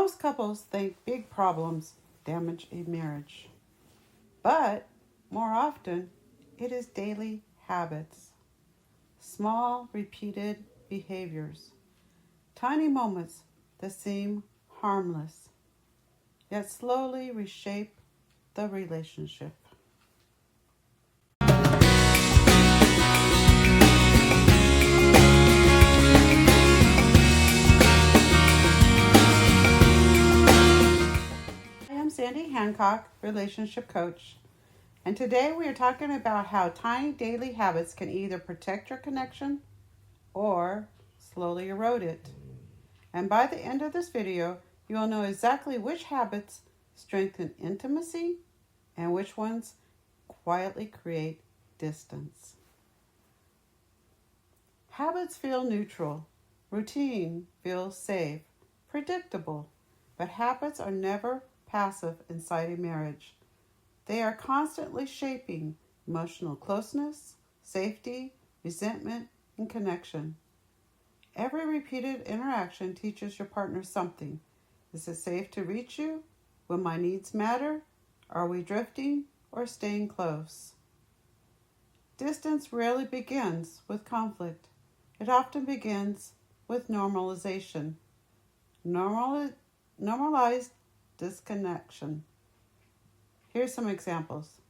Most couples think big problems damage a marriage, but more often it is daily habits, small repeated behaviors, tiny moments that seem harmless, yet slowly reshape the relationship. I am Sandy Hancock, relationship coach, and today we are talking about how tiny daily habits can either protect your connection or slowly erode it. And by the end of this video, you will know exactly which habits strengthen intimacy and which ones quietly create distance. Habits feel neutral. Routine feels safe, predictable. But habits are never passive inside a marriage. They are constantly shaping emotional closeness, safety, resentment, and connection. Every repeated interaction teaches your partner something. Is it safe to reach you? Will my needs matter? Are we drifting or staying close? Distance rarely begins with conflict. It often begins with normalization. Normalized disconnection. Here's some examples.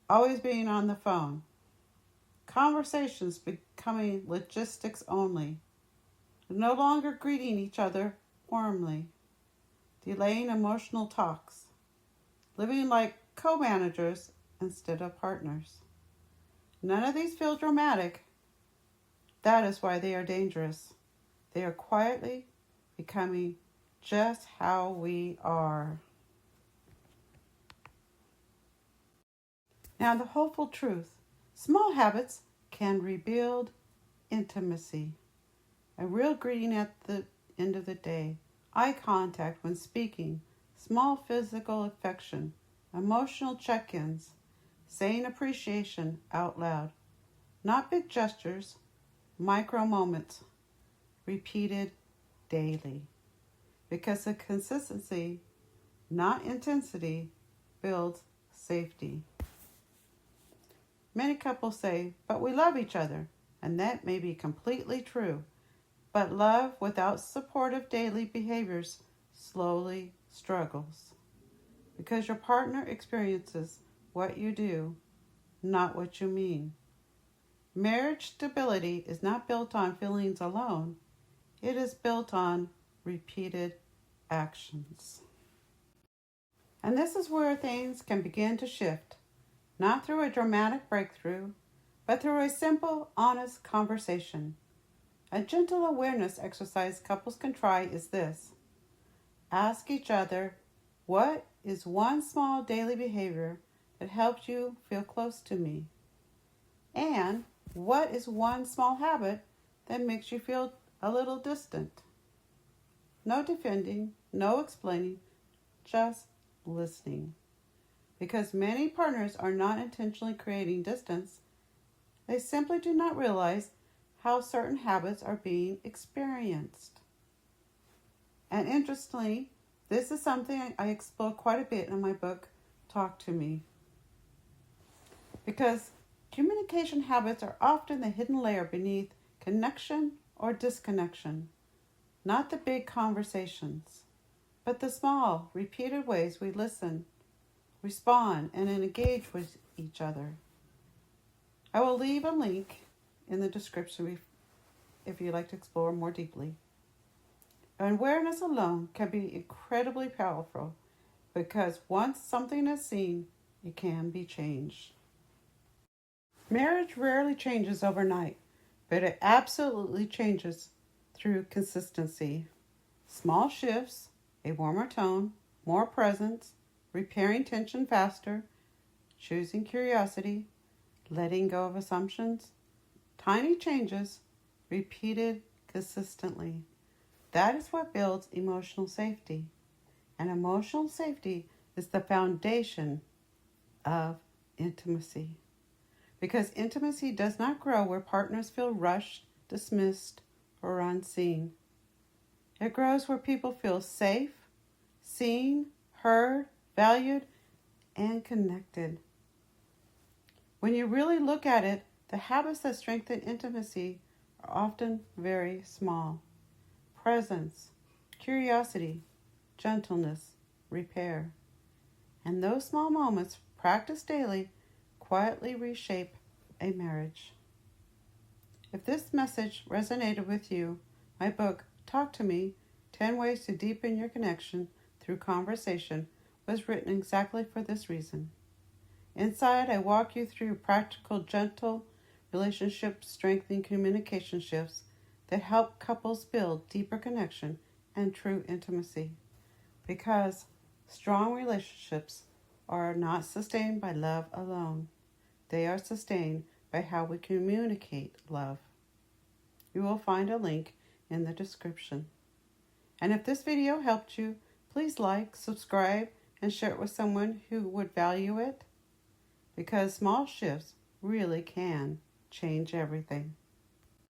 Always being on the phone. Conversations becoming logistics only. No longer greeting each other warmly. Delaying emotional talks. Living like co-managers instead of partners. None of these feel dramatic. That is why they are dangerous. They are quietly becoming just how we are. Now, the hopeful truth. Small habits can rebuild intimacy. A real greeting at the end of the day. Eye contact when speaking. Small physical affection. Emotional check-ins. Saying appreciation out loud. Not big gestures. Micro moments. Repeated daily. Because the consistency, not intensity, builds safety. Many couples say, but we love each other, and that may be completely true. But love without supportive daily behaviors slowly struggles. Because your partner experiences what you do, not what you mean. Marriage stability is not built on feelings alone. It is built on repeated actions. And this is where things can begin to shift, not through a dramatic breakthrough, but through a simple, honest conversation. A gentle awareness exercise couples can try is this. Ask each other, what is one small daily behavior that helps you feel close to me? And what is one small habit that makes you feel a little distant? No defending, no explaining, just listening. Because many partners are not intentionally creating distance, they simply do not realize how certain habits are being experienced. And interestingly, this is something I explore quite a bit in my book, Talk to Me. Because communication habits are often the hidden layer beneath connection or disconnection. Not the big conversations, but the small, repeated ways we listen, respond, and engage with each other. I will leave a link in the description if you'd like to explore more deeply. Awareness alone can be incredibly powerful because once something is seen, it can be changed. Marriage rarely changes overnight, but it absolutely changes through consistency. Small shifts, a warmer tone, more presence, repairing tension faster, choosing curiosity, letting go of assumptions, tiny changes, repeated consistently. That is what builds emotional safety. And emotional safety is the foundation of intimacy. Because intimacy does not grow where partners feel rushed, dismissed, or unseen. It grows where people feel safe, seen, heard, valued, and connected. When you really look at it, the habits that strengthen intimacy are often very small. Presence, curiosity, gentleness, repair. And those small moments, practiced daily, quietly reshape a marriage. If this message resonated with you, my book, Talk to Me, 10 Ways to Deepen Your Connection Through Conversation, was written exactly for this reason. Inside, I walk you through practical, gentle, relationship strengthening communication shifts that help couples build deeper connection and true intimacy. Because strong relationships are not sustained by love alone. They are sustained by how we communicate love. You will find a link in the description. And if this video helped you, please like, subscribe, and share it with someone who would value it. Because small shifts really can change everything.